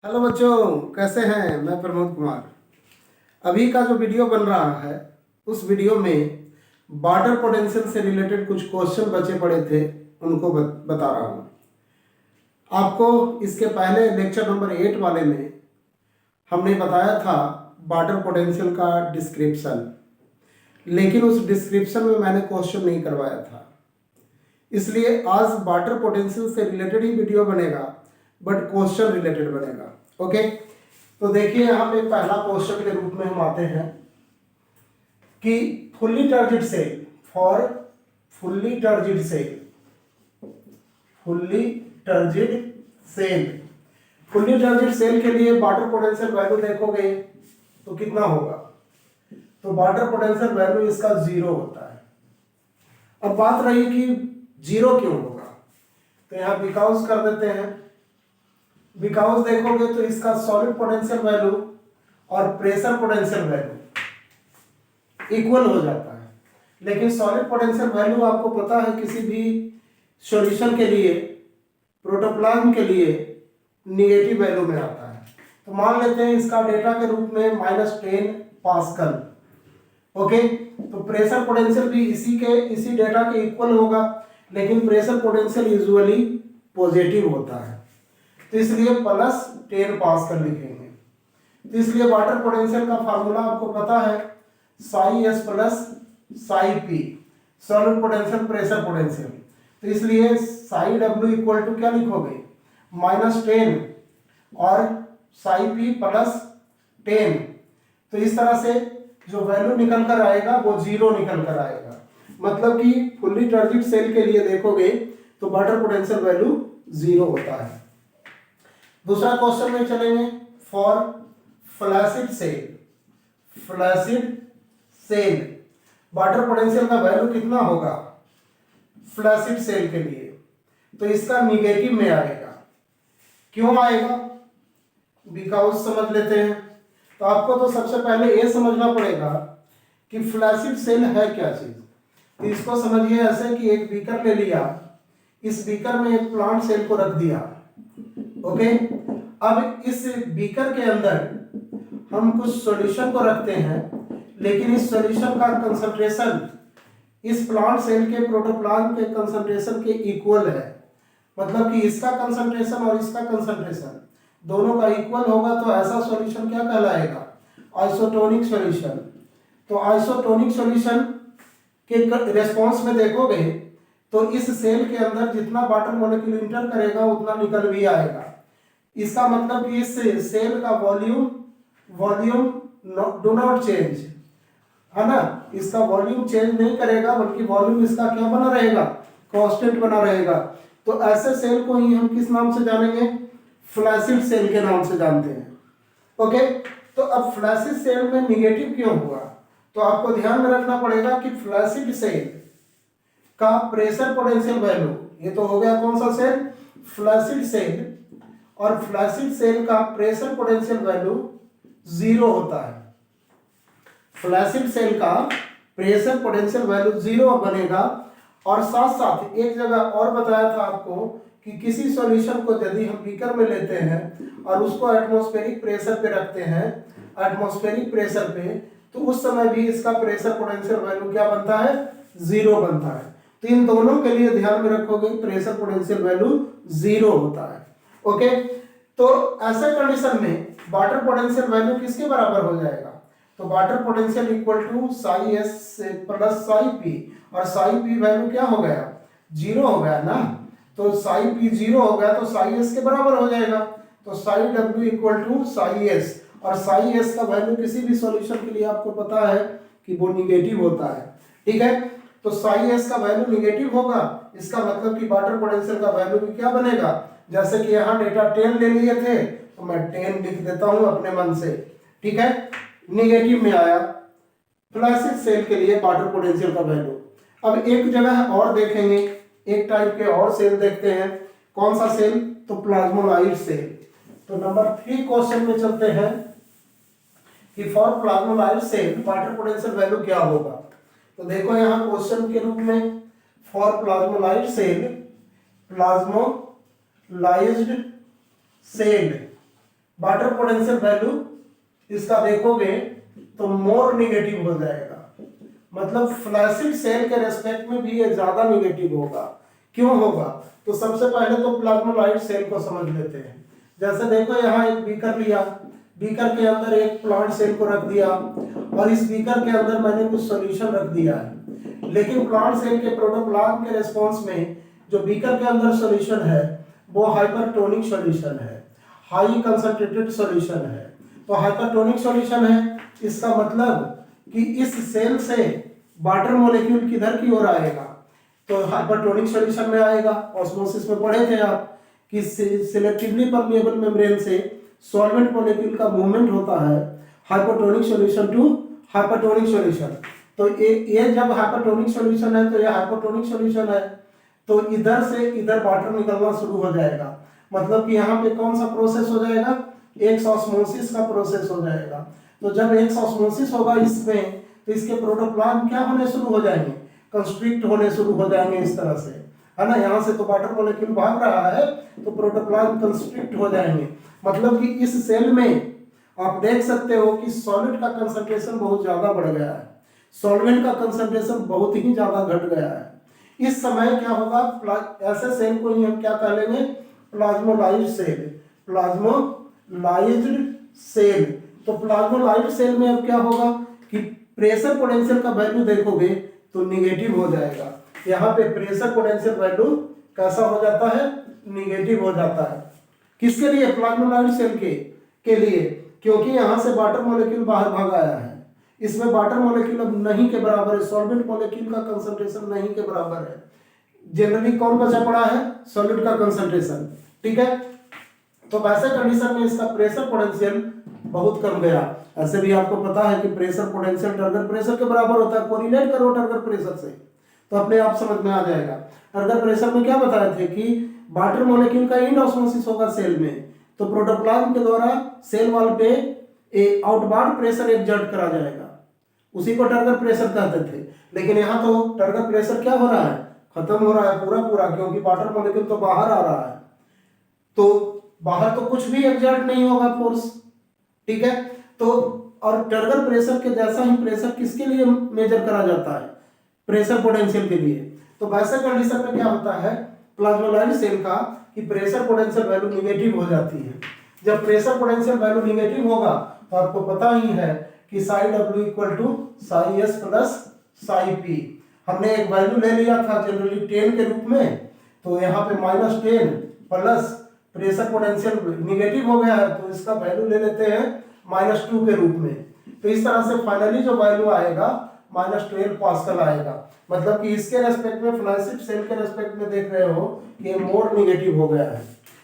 Hello बच्चों, कैसे हैं? मैं प्रमोद कुमार। अभी का जो वीडियो बन रहा है उस वीडियो में वाटर पोटेंशियल से रिलेटेड कुछ क्वेश्चन बचे पड़े थे, उनको बता रहा हूँ आपको। इसके पहले लेक्चर नंबर 8 वाले में हमने बताया था वाटर पोटेंशियल का डिस्क्रिप्शन, लेकिन उस डिस्क्रिप्शन में मैंने क्वेश्चन नहीं करवाया था, इसलिए आज वाटर पोटेंशियल से रिलेटेड ही वीडियो बनेगा, बट क्वेश्चन रिलेटेड बनेगा। ओके, तो देखिए यहाँ पे पहला क्वेश्चन के रूप में हम आते हैं कि fully turgid cell for fully turgid cell fully turgid cell fully turgid cell के लिए वाटर पोटेंशियल वैल्यू देखोगे तो कितना होगा? तो वाटर पोटेंशियल वैल्यू इसका 0 होता है। अब बात रही कि 0 क्यों होगा, तो यहाँ बिकॉज कर देते हैं। बिकॉज देखोगे तो इसका सॉलिड पोटेंशियल वैल्यू और प्रेशर पोटेंशियल वैल्यू इक्वल हो जाता है, लेकिन सॉलिड पोटेंशियल वैल्यू आपको पता है किसी भी सॉल्यूशन के लिए, प्रोटोप्लाज्म के लिए निगेटिव वैल्यू में आता है। तो मान लेते हैं इसका डेटा के रूप में -10 पास्कल। ओके, तो प्रेशर पोटेंशियल भी इसी डेटा के इक्वल होगा, लेकिन प्रेशर पोटेंशियल यूजुअली पॉजिटिव होता है, तो इसलिए +10 पास्कल लिखेंगे। तो इसलिए वाटर पोटेंशियल का फार्मूला आपको पता है, psi s plus psi p, solid potential pressure potential. तो इसलिए psi w इक्वल टू क्या लिखोगे? -10 और psi p प्लस 10। तो इस तरह से जो वैल्यू निकल कर आएगा वो 0 निकल कर आएगा। मतलब कि फुल्ली टर्जिड सेल के लिए देखोगे तो वाटर पोटेंशियल वैल्यू 0 होता है। दूसरा क्वेश्चन में चलेंगे, for flaccid cell water potential का वैल्यू कितना होगा फ्लैसिड सेल के लिए? तो इसका निगेटिव में आएगा। क्यों आएगा? बिकॉज समझ लेते हैं। तो आपको तो सबसे पहले ये समझना पड़ेगा कि फ्लैसिड सेल है क्या चीज। तो इसको समझिए ऐसे कि एक बीकर ले लिया, इस बीकर में एक प्लांट सेल को रख दिया। ओके, अब इस बीकर के अंदर हम कुछ सॉल्यूशन को रखते हैं, लेकिन इस सॉल्यूशन का कंसंट्रेशन इस प्लांट सेल के प्रोटोप्लाज्म के कंसंट्रेशन के इक्वल है। मतलब कि इसका कंसंट्रेशन और इसका कंसंट्रेशन दोनों का इक्वल होगा, तो ऐसा सॉल्यूशन क्या कहलाएगा? Isotonic solution. तो आइसोटोनिक सॉल्यूशन के रेस्पॉन्स में देखोगे तो इस सेल के अंदर जितना वाटर मॉलिक्यूल इंटर करेगा उतना निकल भी आएगा। इसका मतलब कि इस सेल का वॉल्यूम डू नॉट चेंज, है ना। इसका वॉल्यूम चेंज नहीं करेगा, बल्कि वॉल्यूम इसका क्या बना रहेगा? कांस्टेंट बना रहेगा। तो ऐसे सेल को ही हम किस नाम से जानेंगे? फ्लैसिड सेल के नाम से जानते हैं। ओके, तो अब फ्लैसिड सेल में निगेटिव क्यों हुआ? तो आपको ध्यान में रखना पड़ेगा कि फ्लैसिड सेल का प्रेशर पोटेंशियल वैल्यू, ये तो हो गया कौन सा सेल? Flaccid cell. और फ्लैसिड सेल का प्रेशर पोटेंशियल वैल्यू 0 होता है। फ्लैसिड सेल का प्रेशर पोटेंशियल वैल्यू 0 बनेगा। और साथ साथ एक जगह और बताया था आपको कि किसी सॉल्यूशन को यदि हम बीकर में लेते हैं और उसको एटमॉस्फेरिक प्रेशर पे रखते हैं, एटमॉस्फेरिक प्रेशर पे, तो उस समय भी इसका प्रेशर पोटेंशियल वैल्यू क्या बनता है? 0 बनता है। तो इन दोनों के लिए ध्यान में रखोगे प्रेशर पोटेंशियल वैल्यू 0 होता है। ओके, तो ऐसे कंडीशन में वाटर पोटेंशियल वैल्यू किसके बराबर हो जाएगा? तो water potential equal to psi s plus psi p, और psi p वैल्यू क्या हो गया? 0 हो गया ना। तो psi p 0 हो गया तो psi s के बराबर हो जाएगा। तो psi w equal to psi s, और psi s का वैल्यू किसी भी सॉल्यूशन के लिए आपको पता है कि वो निगेटिव होता है। ठीक है, तो psi s का वैल्यू निगेटिव होगा, इसका मतलब कि वाटर पोटेंशियल का वैल्यू भी क्या बनेगा? जैसे कि यहाँ डेटा 10 ले लिए थे, तो मैं 10 लिख देता हूँ अपने मन से। ठीक है, निगेटिव में आया फ्लैसिड सेल के लिए वाटर पोटेंशियल का वैल्यू। अब एक जगह और देखेंगे, एक टाइप के और सेल देखते हैं। कौन सा सेल? तो प्लाज्मोलाइट सेल। तो नंबर 3 क्वेश्चन में चलते हैं कि for plasmolyte cell water potential value क्या होगा। तो देखो यहाँ क्वेश्चन के रूप में, for plasmolyte cell, plasmolysed cell water potential value इसका देखोगे तो मोर निगेटिव हो जाएगा, मतलब फ्लैसिड सेल के रेस्पेक्ट में भी ये ज्यादा निगेटिव होगा। क्यों होगा? तो सबसे पहले तो प्लाज्मोलाइट सेल को समझ लेते हैं। जैसे देखो यहाँ एक बीकर लिया, बीकर के अंदर एक प्लांट सेल को रख दिया और इस बीकर के अंदर मैंने कुछ सॉल्यूशन रख दिया है, लेकिन प्लांट सेल के प्रोटोप्लाज्म के रेस्पॉन्स में जो बीकर के अंदर सॉल्यूशन है वो हाइपरटोनिक सॉल्यूशन है, हाई कंसंट्रेटेड सॉल्यूशन है। तो हाइपरटोनिक सॉल्यूशन है, इसका मतलब कि इस सेल से वाटर मॉलिक्यूल किधर की ओर आएगा? तो हाइपरटोनिक सॉल्यूशन में आएगा। ऑस्मोसिस में पढ़े थे आप कि सिलेक्टिवली परमिएबल मेम्ब्रेन से सॉल्वेंट मॉलिक्यूल का मूवमेंट होता है hypertonic solution to hypertonic solution. तो ये जब हाइपरटोनिक सॉल्यूशन है तो ये हाइपरटोनिक सॉल्यूशन है, तो इधर से इधर वाटर निकलना शुरू हो जाएगा। मतलब कि यहाँ पे कौन सा प्रोसेस हो जाएगा? एक्सऑस्मोसिस का प्रोसेस हो जाएगा। तो जब एक्सऑस्मोसिस होगा इसमें, तो इसके प्रोटोप्लाज्म क्या होने शुरू हो जाएंगे? कंस्ट्रिक्ट होने शुरू हो जाएंगे इस तरह से, है ना। यहाँ से तो वाटर मॉलिक्यूल भाग रहा है तो प्रोटोप्लाज्म कंस्ट्रिक्ट हो जाएंगे। मतलब कि इस सेल में आप देख सकते हो कि सॉलिड का कंसंट्रेशन बहुत ज्यादा बढ़ गया है, सॉल्वेंट का कंसंट्रेशन बहुत ही ज्यादा घट गया है। इस समय क्या होगा? ऐसे सेल को ही हम क्या कह लेंगे? Plasmolysed cell, plasmolysed cell. तो प्लाज्मोलाइज्ड सेल में अब क्या होगा कि प्रेशर पोटेंशियल का वैल्यू देखोगे तो निगेटिव हो जाएगा। यहाँ पे प्रेशर पोटेंशियल वैल्यू कैसा हो जाता है? निगेटिव हो जाता है। किसके लिए? प्लाज्मोलाइज्ड सेल के लिए, क्योंकि यहाँ से वाटर मॉलिक्यूल बाहर भाग आया है। इसमें वाटर मॉलिक्यूल अब नहीं के बराबर है, सॉल्वेंट मॉलिक्यूल का कंसंट्रेशन नहीं के बराबर है। जनरली कौन बचा पड़ा है? सॉलिड का कंसंट्रेशन, ठीक है। तो वैसे कंडीशन में इसका प्रेशर पोटेंशियल बहुत कम गया। ऐसे भी आपको पता है कि प्रेशर पोटेंशियल टर्गर प्रेशर के बराबर होता है। कोरिलेट करो टर्गर प्रेशर से तो अपने आप समझ में आ जाएगा। टर्गर प्रेशर में क्या बताए थे कि वाटर मॉलिक्यूल का इंड ऑस्मोसिस होगा सेल में, तो प्रोटोप्लाज्म के द्वारा सेल वॉल पे आउटवार्ड प्रेशर एक्सर्ट करा जाएगा, उसी को टर्गर प्रेशर कहते थे। लेकिन यहाँ तो टर्गर प्रेशर क्या हो रहा है? खत्म हो रहा है पूरा, क्योंकि वाटर मॉलिक्यूल तो बाहर आ रहा है, तो बाहर तो कुछ भी एक्सर्ट नहीं होगा फोर्स, ठीक है। तो और टर्गर प्रेशर के जैसा ही प्रेशर किसके लिए मेजर करा जाता है? प्रेशर पोटेंशियल के लिए। तो वैसे कंडीशन में क्या होता है प्लाज्मोलाइज्ड सेल का कि प्रेशर पोटेंशियल वैल्यू निगेटिव हो जाती है। जब प्रेशर पोटेंशियल वैल्यू निगेटिव होगा तो आपको पता ही है कि psi W equal to psi S plus psi P. हमने एक वैल्यू ले लिया था जनरली 10 के रूप में, तो यहाँ पे -10 प्लस प्रेशर पोटेंशियल निगेटिव हो गया है तो इसका वैल्यू ले लेते हैं -2 के रूप में। तो इस तरह से फाइनली जो वैल्यू आएगा -12 पास्कल आएगा। मतलब कि इसके रेस्पेक्ट में, फ्लैसिड सेल के रेस्पेक्ट में देख रहे हो कि ये मोर निगेटिव हो गया है।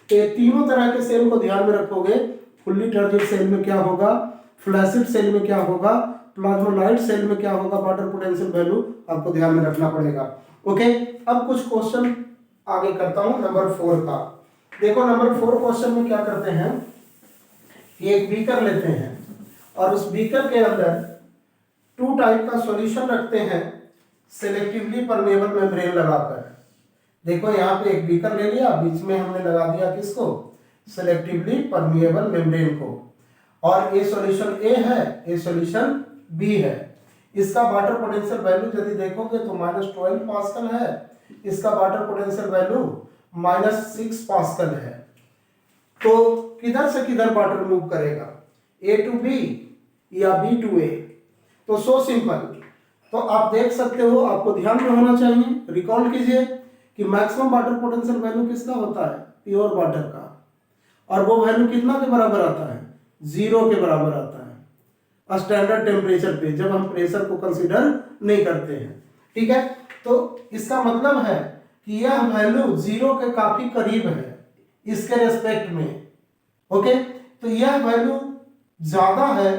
तो ये तीनों तरह के सेल को ध्यान में रखोगे। फुल्ली टर्गेड सेल में क्या होगा, फ्लैसिड सेल में क्या होगा, प्लाज्मोलाइट सेल में क्या होगा, वाटर पोटेंशियल वैल्यू आपको ध्यान में रखना पड़ेगा। ओके, अब कुछ क्वेश्चन आगे करता हूं नंबर 4 का। देखो नंबर 4 क्वेश्चन में क्या करते हैं कि एक बीकर लेते हैं और उस बीकर के अंदर 2 टाइप का सॉल्यूशन रखते हैं सेलेक्टिवली परमेएबल मेम्ब्रेन लगाकर। देखो यहाँ पे एक बीकर ले लिया, बीच में हमने लगा दिया किसको? सेलेक्टिवली परमेएबल मेम्ब्रेन को। और ये सॉल्यूशन ए है, ये सॉल्यूशन बी है। इसका वाटर पोटेंशियल वैल्यू यदि देखोगे तो -12 पास्कल है, इसका वाटर पोटेंशियल वैल्यू -6 पास्कल है। तो किधर से किधर वाटर मूव करेगा? ए टू बी या बी टू ए? तो सो सिंपल। तो आप देख सकते हो, आपको ध्यान में होना चाहिए, रिकॉल कीजिए कि मैक्सिमम वाटर पोटेंशियल वैल्यू किसका होता है? प्योर वाटर का। और वो वैल्यू कितना के बराबर आता है? 0 के बराबर आता है स्टैंडर्ड टेम्परेचर पे, जब हम प्रेशर को कंसीडर नहीं करते हैं, ठीक है। तो इसका मतलब है कि यह वैल्यू 0 के काफी करीब है इसके रेस्पेक्ट में। ओके, तो यह वैल्यू ज्यादा है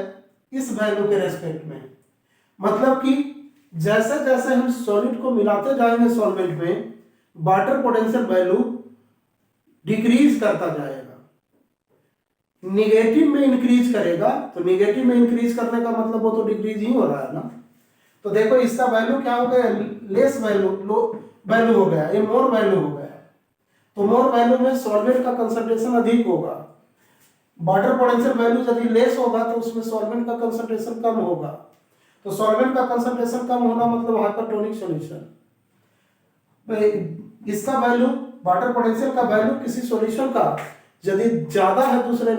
इस वैल्यू के रेस्पेक्ट में। मतलब कि जैसे जैसे हम सॉलिड को मिलाते जाएंगे सॉल्वेंट में, वाटर पोटेंशियल वैल्यू डिक्रीज करता जाएगा, निगेटिव में इंक्रीज करेगा। तो निगेटिव में इंक्रीज करने का मतलब वो तो डिक्रीज ही हो रहा है ना। तो देखो इसका वैल्यू क्या हो गया? लेस वैल्यू, लो वैल्यू हो गया, ये मोर वैल्यू हो गया। तो मोर वैल्यू में सॉल्वेंट का कंसंट्रेशन अधिक होगा, वाटर पोटेंशियल वैल्यू यदि लेस होगा तो उसमें सॉल्वेंट का कंसंट्रेशन कम होगा। तो सॉल्वेंट का कंसंट्रेशन कम होना मतलब हाइपरटोनिक सॉल्यूशन। इसका वैल्यू, वाटर पोटेंशियल का वैल्यू किसी सॉल्यूशन का यदि ज्यादा है दूसरे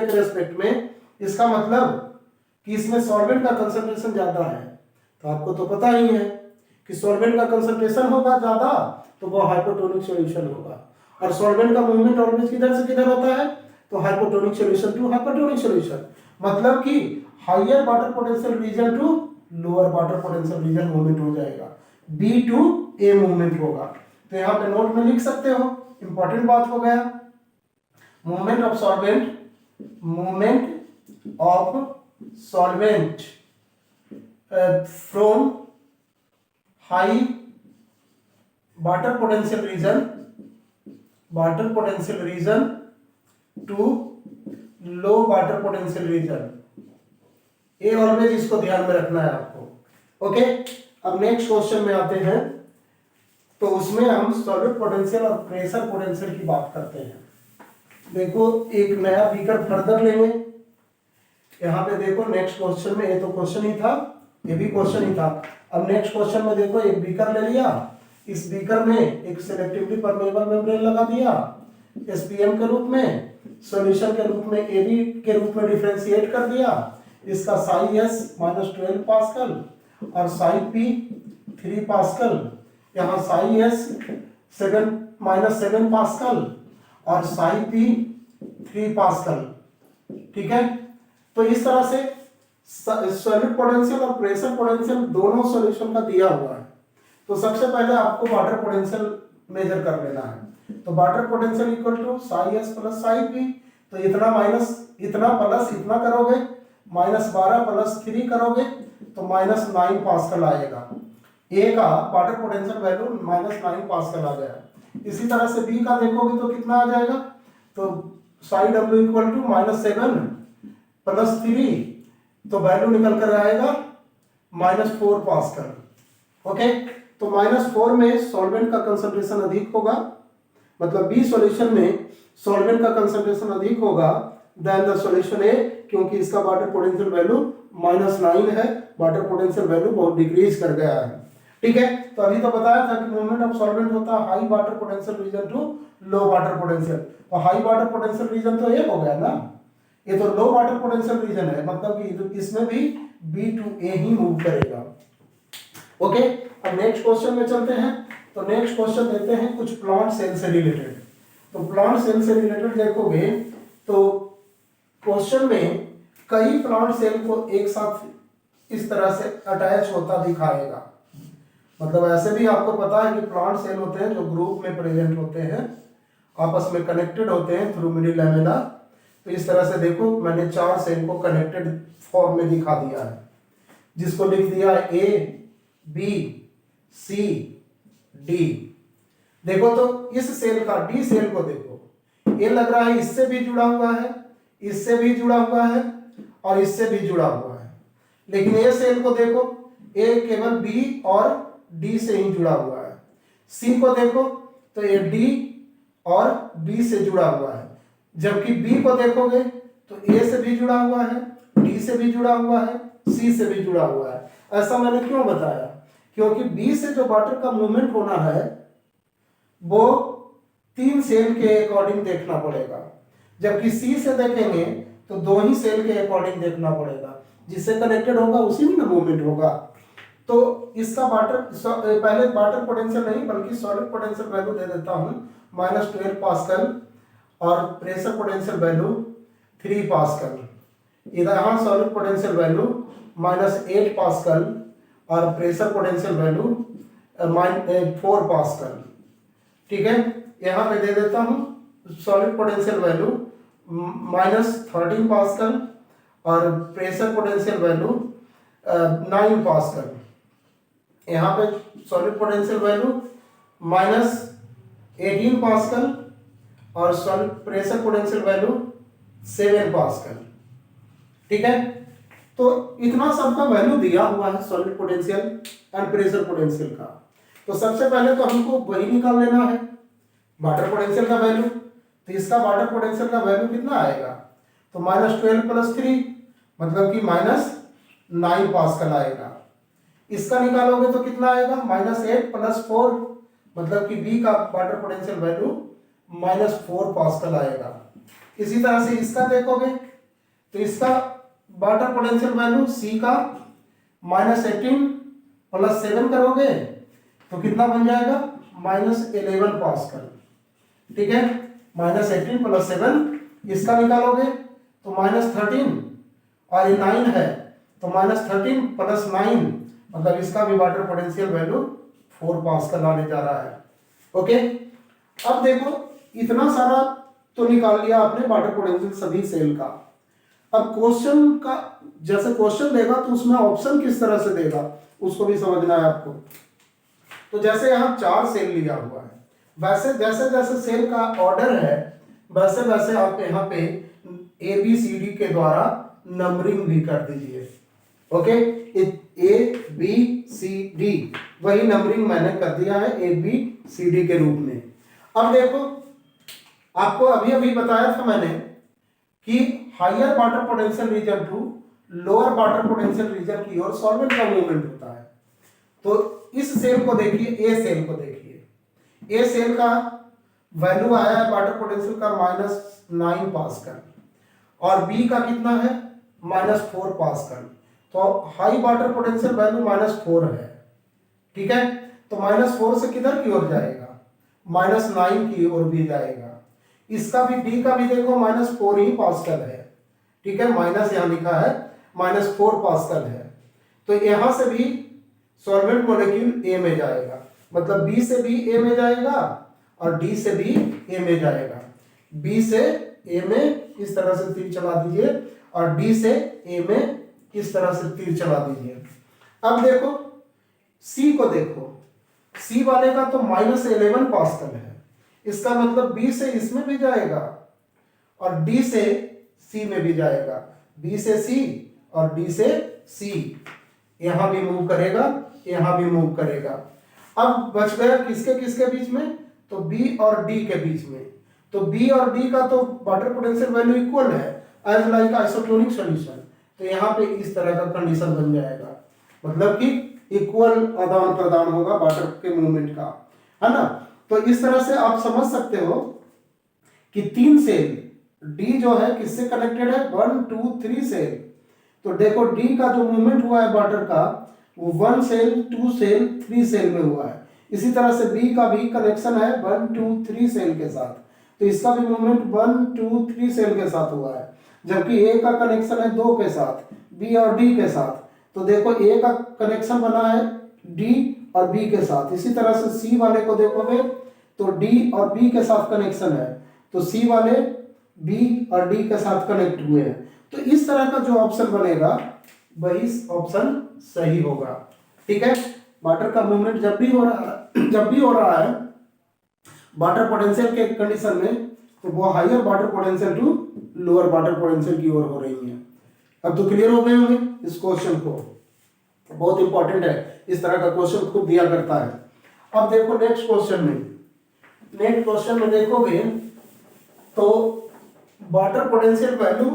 के रेस्पेक्ट में, इसका मतलब कि इसमें सॉल्वेंट का कंसंट्रेशन ज्यादा है। तो आपको तो पता ही है कि सॉल्वेंट का कंसंट्रेशन होगा ज्यादा तो वो हाइपोटोनिक सॉल्यूशन होगा। और सॉल्वेंट का मूवमेंट ऑलवेज किधर से किधर होता है, तो hypotonic solution to hypotonic solution, मतलब कि higher water potential region to lower water potential region movement हो जाएगा, बी टू ए मूवमेंट होगा। तो यहाँ पे नोट में लिख सकते हो, इंपॉर्टेंट बात हो गया, movement of solvent, movement of solvent from high water potential region to low water potential region. ये ऑलवेज इसको ध्यान में रखना है आपको। ओके, अब नेक्स्ट क्वेश्चन में आते हैं। तो उसमें हम सॉलिड पोटेंशियल और प्रेशर पोटेंशियल की बात करते हैं। देखो एक नया बीकर फर्दर लेंगे। यहाँ पे देखो नेक्स्ट क्वेश्चन में, ये तो क्वेश्चन ही था, ये भी क्वेश्चन ही था। अब नेक्स्ट क्वेश्चन में देखो एक बीकर ले लिया, इस बीकर में एक सिलेक्टिवली परमेबल मेम्ब्रेन लगा दिया एसपीएम के रूप में, सॉल्यूशन के रूप में एबी के रूप में डिफरेंशिएट कर दिया। इसका साई एस -12 पास्कल और साई पी 3 पास्कल, यहाँ साई एस -7 पास्कल और साई पी 3 पास्कल। ठीक है, तो इस तरह से सॉलिड पोटेंशियल और प्रेशर पोटेंशियल दोनों सॉल्यूशन का दिया हुआ है। तो सबसे पहले आपको वाटर पोटेंशियल मेजर कर लेना है। तो water potential equal to psi S plus psi P, तो इतना माइनस इतना प्लस इतना करोगे, -12 प्लस 3 करोगे तो -9 पास्कल आएगा। ए का वाटर पोटेंशियल वैल्यू -9 पास्कल आ गया। इसी तरह से बी का देखोगे तो कितना आ जाएगा, तो psi W equal to -7 plus 3, तो वैल्यू निकल कर आएगा -4 पास्कल। ओके, तो -4 में सॉल्वेंट का कंसंट्रेशन अधिक होगा, मतलब बी सॉल्यूशन में सॉल्वेंट का कंसंट्रेशन अधिक होगा देन द सॉल्यूशन ए, क्योंकि इसका वाटर पोटेंशियल वैल्यू -9 है, वाटर पोटेंशियल वैल्यू बहुत डिक्रीज कर गया है। ठीक है, तो अभी तो बताया था कि मूवमेंट ऑफ सॉल्वेंट होता है high water potential region to low water potential. तो हाई वाटर पोटेंशियल रीजन तो ए हो गया ना, ये तो लो वाटर पोटेंशियल रीजन है, मतलब कि इसमें भी बी टू ए ही मूव करेगा। ओके, अब नेक्स्ट क्वेश्चन में चलते हैं। तो नेक्स्ट क्वेश्चन देते हैं कुछ प्लांट सेल से रिलेटेड। तो प्लांट सेल से रिलेटेड देखोगे तो क्वेश्चन में कई प्लांट सेल को एक साथ इस तरह से अटैच होता दिखाएगा। मतलब ऐसे भी आपको पता है कि प्लांट सेल होते हैं जो ग्रुप में प्रेजेंट होते हैं, आपस में कनेक्टेड होते हैं थ्रू मिडिल लैमेला। तो इस तरह से देखो मैंने 4 सेल को कनेक्टेड फॉर्म में दिखा दिया है, जिसको लिख दिया ए बी सी डी। देखो तो इस सेल का, डी सेल को देखो, ये लग रहा है इससे भी जुड़ा हुआ है, इससे भी जुड़ा हुआ है और इससे भी जुड़ा हुआ है। लेकिन ये सेल को देखो, ए केवल बी और डी से ही जुड़ा हुआ है। सी को देखो तो ये डी और बी से जुड़ा हुआ है, जबकि बी को देखोगे तो ए से भी जुड़ा हुआ है, डी से भी जुड़ा हुआ है, सी से भी जुड़ा हुआ है। ऐसा मैंने क्यों बताया, क्योंकि बी से जो वाटर का मूवमेंट होना है वो 3 सेल के अकॉर्डिंग देखना पड़ेगा, जबकि सी से देखेंगे तो 2 ही सेल के अकॉर्डिंग देखना पड़ेगा, जिससे कनेक्टेड होगा उसी में ना मूवमेंट होगा। तो इसका पहले वाटर पोटेंशियल नहीं बल्कि सॉलिड पोटेंशियल वैल्यू दे देता हूं -12 पास्कल और प्रेशर पोटेंशियल वैल्यू 3 पास्कल। इधर यहाँ सॉलिड पोटेंशियल वैल्यू -8 पास्कल और प्रेशर पोटेंशियल वैल्यू 4 पास्कल। ठीक है, यहाँ पे दे देता हूँ सॉलिड पोटेंशियल वैल्यू -13 पास्कल और प्रेशर पोटेंशियल वैल्यू 9 पास्कल। यहाँ पे सॉलिड पोटेंशियल वैल्यू -18 पास्कल और solid pressure potential value 7 pascal. ठीक है, तो इतना सबका वैल्यू दिया हुआ है solid potential and pressure potential का। तो सबसे पहले तो हमको वही निकाल लेना है वाटर पोटेंशियल का वैल्यू। तो इसका वाटर पोटेंशियल का वैल्यू कितना आएगा, तो -12 + 3 मतलब कि -9 पास्कल आएगा। इसका निकालोगे तो कितना आएगा, -8 + 4 मतलब कि बी का वाटर पोटेंशियल वैल्यू -4 पास्कल आएगा। इसी तरह से इसका देखोगे तो इसका वाटर पोटेंशियल वैल्यू सी का -18 + 7 करोगे तो कितना बन जाएगा, -11 पास्कल। ठीक है, -18 + 7 इसका निकालोगे तो -13 और ये 9 है तो -13 + 9 मतलब इसका भी वाटर पोटेंशियल वैल्यू 4 पास्कल आने जा रहा है। ओके, अब देखो इतना सारा तो निकाल लिया आपने वाटर पोटेंशियल सभी सेल का। अब क्वेश्चन का जैसे क्वेश्चन देगा तो उसमें ऑप्शन किस तरह से देगा उसको भी समझना है आपको। तो जैसे यहाँ 4 सेल लिया हुआ है, वैसे जैसे जैसे सेल का ऑर्डर है वैसे वैसे आप यहाँ पे ABCD के द्वारा नंबरिंग भी कर दीजिए। ओके, ABCD वही नंबरिंग मैंने कर दिया है ABCD के रूप में। अब देखो आपको अभी अभी बताया था मैंने कि higher water potential region to lower water potential region की ओर सॉल्वेंट का मूवमेंट होता है। तो इस सेल को देखिए, ए सेल को देखिए, ए सेल का वैल्यू आया है वाटर पोटेंशियल का -9 पास्कल और बी का कितना है -4 पास्कल। तो हाई वाटर पोटेंशियल वैल्यू -4 है। ठीक है, तो -4 से किधर की ओर जाएगा, -9 की ओर भी जाएगा। इसका भी बी का भी देखो -4 ही पास्कल है। ठीक है, माइनस यहाँ लिखा है -4 पास्कल है। तो यहां से भी सॉल्वेंट मॉलिक्यूल ए में जाएगा, मतलब बी से बी ए में जाएगा और डी से बी ए में जाएगा। बी से ए में इस तरह से तीर चला दीजिए और डी से ए में इस तरह से तीर चला दीजिए। अब देखो सी को देखो, सी वाले का तो -11 पास्कल है, इसका मतलब बी से इसमें भी जाएगा और डी से सी में भी जाएगा, बी से सी और डी से सी, यहां भी मूव करेगा, यहां भी मूव करेगा। अब बच गया किसके किसके बीच में, तो बी और डी के बीच में। तो बी और डी का तो वाटर पोटेंशियल वैल्यू इक्वल है एज लाइक आइसोटोनिक सॉल्यूशन। तो यहाँ पे इस तरह का कंडीशन बन जाएगा, मतलब कि इक्वल आदान प्रदान होगा वाटर के मूवमेंट का, है ना। तो इस तरह से आप समझ सकते हो कि 3 सेल डी जो है किससे कनेक्टेड है, 1 2 3 सेल। तो देखो डी का जो मूवमेंट हुआ है वाटर का वो 1 सेल 2 सेल 3 सेल में हुआ है। इसी तरह से बी का भी कनेक्शन है 1 2 3 सेल के साथ, तो इसका भी मूवमेंट 1 2 3 सेल के साथ हुआ है। जबकि ए का कनेक्शन है 2 के साथ, बी और डी के साथ। तो देखो ए का कनेक्शन बना है डी और बी के साथ। इसी तरह से सी वाले को देखोगे तो डी और बी के साथ कनेक्शन है, तो सी वाले बी और डी के साथ कनेक्ट हुए हैं। तो इस तरह का जो ऑप्शन बनेगा वही ऑप्शन सही होगा। ठीक है, वाटर का मूवमेंट जब भी हो रहा है वाटर पोटेंशियल के कंडीशन में, तो वो higher water potential to lower water potential की ओर हो रही है। अब तो क्लियर हो गए होंगे इस क्वेश्चन को, बहुत इंपॉर्टेंट है, इस तरह का क्वेश्चन खूब दिया करता है। अब देखो नेक्स्ट क्वेश्चन में देखोगे तो वाटर पोटेंशियल वैल्यू,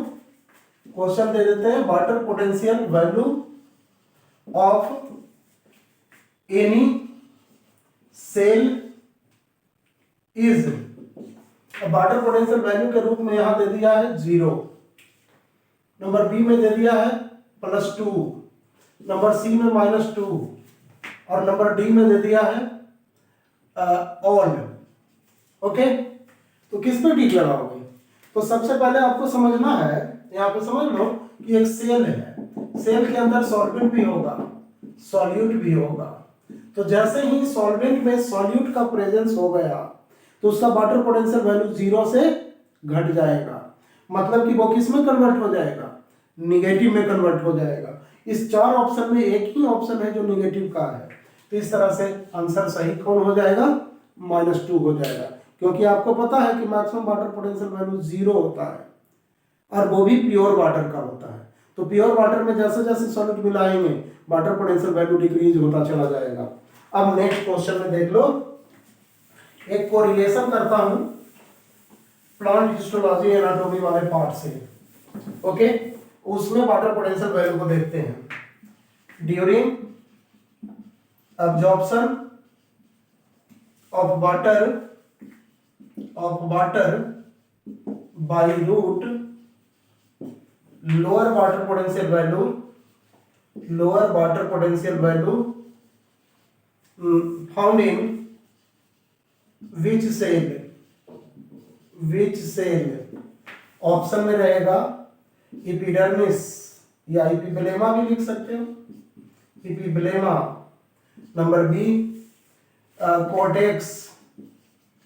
क्वेश्चन दे देते हैं water potential value of any cell is, water potential value के रूप में यहां दे दिया है 0, नंबर बी में दे दिया है +2, नंबर सी में -2 और नंबर डी में दे दिया है ऑल। ओके, तो किस पे टिक लगाओगे, तो सबसे पहले आपको समझना है, यहाँ पे समझ लो कि एक सेल है, सेल के अंदर सॉल्वेंट भी होगा सॉल्यूट भी होगा। तो जैसे ही सॉल्वेंट में सॉल्यूट का प्रेजेंस हो गया तो उसका वाटर पोटेंशियल वैल्यू 0 से घट जाएगा, मतलब कि वो किस में कन्वर्ट हो जाएगा, निगेटिव में कन्वर्ट हो जाएगा। इस 4 ऑप्शन में एक ही ऑप्शन है जो निगेटिव का है, तो इस तरह से आंसर सही कौन हो जाएगा, -2 हो जाएगा। क्योंकि आपको पता है कि मैक्सिमम वाटर पोटेंशियल वैल्यू 0 होता है और वो भी प्योर वाटर का होता है। तो प्योर वाटर में जैसे जैसे सॉल्यूट मिलाएंगे वाटर पोटेंशियल वैल्यू डिक्रीज होता चला जाएगा। अब नेक्स्ट क्वेश्चन में देख लो, एक कोरिलेशन करता हूं प्लांट हिस्टोलॉजी एनाटॉमी वाले पार्ट से। ओके, उसमें वाटर पोटेंशियल वैल्यू को देखते हैं। During absorption of water by root, lower water potential value found in which cell? Option में रहेगा इपिडर्मिस या इपिब्लेमा भी लिख सकते हो, epiblema. Number B cortex,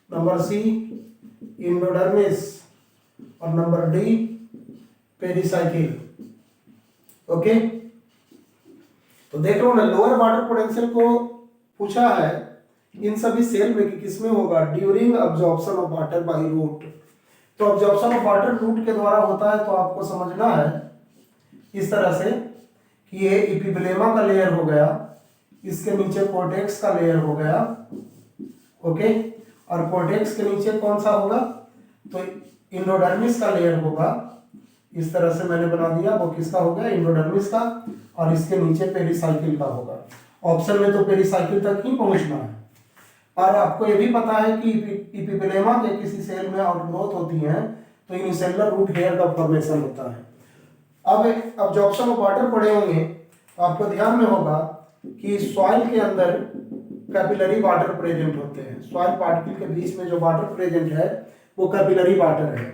number C endodermis और नंबर डी पेरिसाइकिल। ओके, तो देख रहे हो ना, लोअर वाटर पोटेंशियल को पूछा है इन सभी सेल में कि किसमें होगा, during absorption of water by root. तो अब्जॉर्प्शन ऑफ वाटर रूट के द्वारा होता है, तो आपको समझना है इस तरह से कि ये इपिब्लेमा का लेयर हो गया, इसके नीचे कॉर्टेक्स का लेयर हो गया। ओके, और कॉर्टेक्स के नीचे कौन सा होगा, तो इंडोडर्मिस का लेयर होगा। इस तरह से मैंने बना दिया, वो किसका हो गया, इंडोडर्मिस का, और इसके नीचे पेरिसाइकिल का होगा। ऑप्शन में तो पेरिसाइकिल तक ही पहुंचना है। और आपको ये भी पता है कि इपिब्लेमा के किसी सेल में आउटग्रोथ होती है तो यूनिसेलुलर रूट हेयर का फॉर्मेशन होता है। अब अब्जॉर्प्शन ऑफ वाटर पढ़े होंगे तो आपको ध्यान में होगा कि सॉइल के अंदर कैपिलरी वाटर प्रेजेंट होते हैं। सॉइल पार्टिकल के बीच में जो वाटर प्रेजेंट है वो कैपिलरी वाटर है।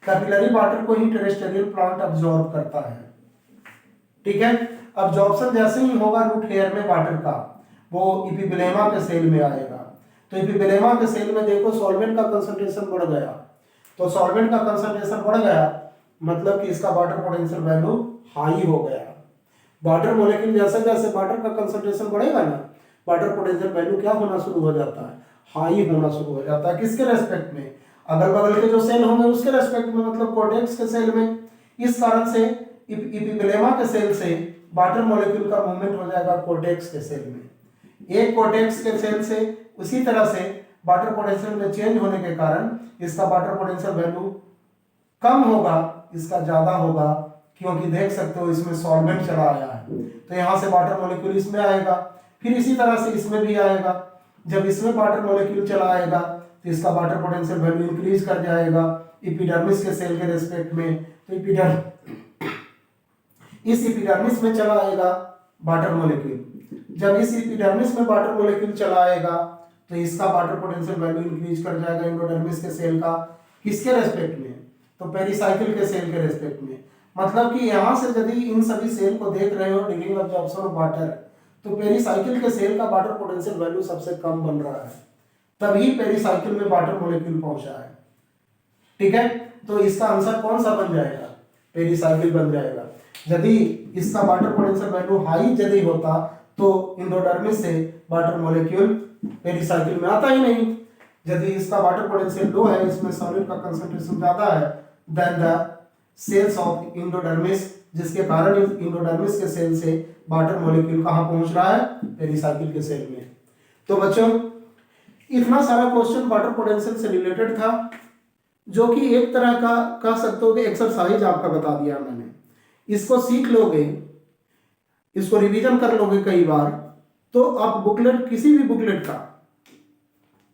कैपिलरी वाटर को ही टेरेस्ट्रियल प्लांट अब्जॉर्ब करता है। ठीक है, अब्जॉर्प्शन जैसे ही होगा रूट हेयर में वाटर का, वो इपिब्लेमा के सेल में आएगा। तो इपिब्लेमा के सेल में देखो सॉल्वेंट का कंसंट्रेशन बढ़ गया, तो सॉल्वेंट का कंसंट्रेशन बढ़ गया मतलब कि इसका वाटर पोटेंशियल वैल्यू हाई हो गया। वाटर मॉलिक्यूल जैसे जैसे वाटर का कंसंट्रेशन बढ़ेगा ना, वाटर पोटेंशियल वैल्यू क्या होना शुरू हो जाता है, हाई होना शुरू हो जाता है। किसके रेस्पेक्ट में, अगल बगल के जो सेल होंगे उसके रेस्पेक्ट में, मतलब कॉर्टेक्स के सेल में। इस कारण से इपिब्लेमा के सेल से वाटर मॉलिक्यूल का मूवमेंट हो जाएगा कॉर्टेक्स के सेल में। एक कॉर्टेक्स के सेल से उसी तरह से वाटर पोटेंशियल में चेंज होने के कारण इसका वाटर पोटेंशियल वैल्यू कम होगा, इसका ज्यादा होगा, क्योंकि देख सकते हो इसमें सॉल्वेंट चला आया है। तो यहाँ से वाटर मॉलिक्यूल इसमें आएगा, फिर इसी तरह से इसमें भी आएगा। जब इसमें वाटर मॉलिक्यूल चला आएगा तो इसका वाटर पोटेंशियल वैल्यू इंक्रीज कर जाएगा एपिडर्मिस के सेल के रेस्पेक्ट में। तो इस एपिडर्मिस में चला आएगा वाटर मॉलिक्यूल। जब इस एपिडर्मिस में वाटर मॉलिक्यूल चला आएगा तो इसका वाटर पोटेंशियल वैल्यू इंक्रीज कर जाएगा एंडोडर्मिस के सेल का। किसके रेस्पेक्ट में, तो पेरिसाइकिल के सेल के रेस्पेक्ट में। मतलब कि यहाँ से यदि इन सभी सेल को देख रहे हो ड्यूरिंग अब्जॉर्प्शन ऑफ वाटर, तो पेरिसाइकिल के सेल का वाटर पोटेंशियल वैल्यू सबसे कम बन रहा है, तभी पेरिसाइकिल में वाटर मॉलिक्यूल पहुंचा है। ठीक है, तो इसका आंसर कौन सा बन जाएगा, पेरिसाइकिल बन जाएगा। यदि इसका वाटर पोटेंशियल वैल्यू हाई यदि होता तो एंडोडर्मिस से वाटर मॉलिक्यूल पेरिसाइकिल में आता ही नहीं। यदि इसका वाटर पोटेंशियल लो है, इसमें सॉलिड का कंसंट्रेशन ज्यादा है than the cells of endodermis, जिसके कारण एंडोडर्मिस के सेल से वाटर मॉलिक्यूल कहां पहुंच रहा है, पेरिसाइकिल के सेल में। तो बच्चों इतना सारा क्वेश्चन वाटर पोटेंशियल से रिलेटेड था, जो कि एक तरह का कह सकते हो कि एक्सरसाइज आपका बता दिया मैंने। इसको सीख लोगे, इसको रिवीजन कर लोगे कई बार, तो आप बुकलेट, किसी भी बुकलेट का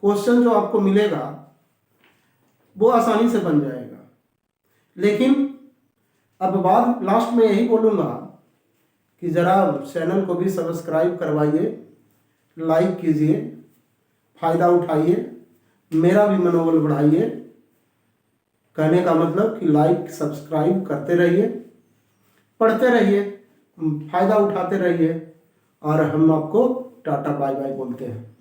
क्वेश्चन जो आपको मिलेगा वो आसानी से बन जाएगा। लेकिन अब बाद लास्ट में यही बोलूंगा कि जरा चैनल को भी सब्सक्राइब करवाइए, लाइक कीजिए, फायदा उठाइए, मेरा भी मनोबल बढ़ाइए। कहने का मतलब कि लाइक सब्सक्राइब करते रहिए, पढ़ते रहिए, फायदा उठाते रहिए, और हम आपको टाटा बाय बाय बोलते हैं।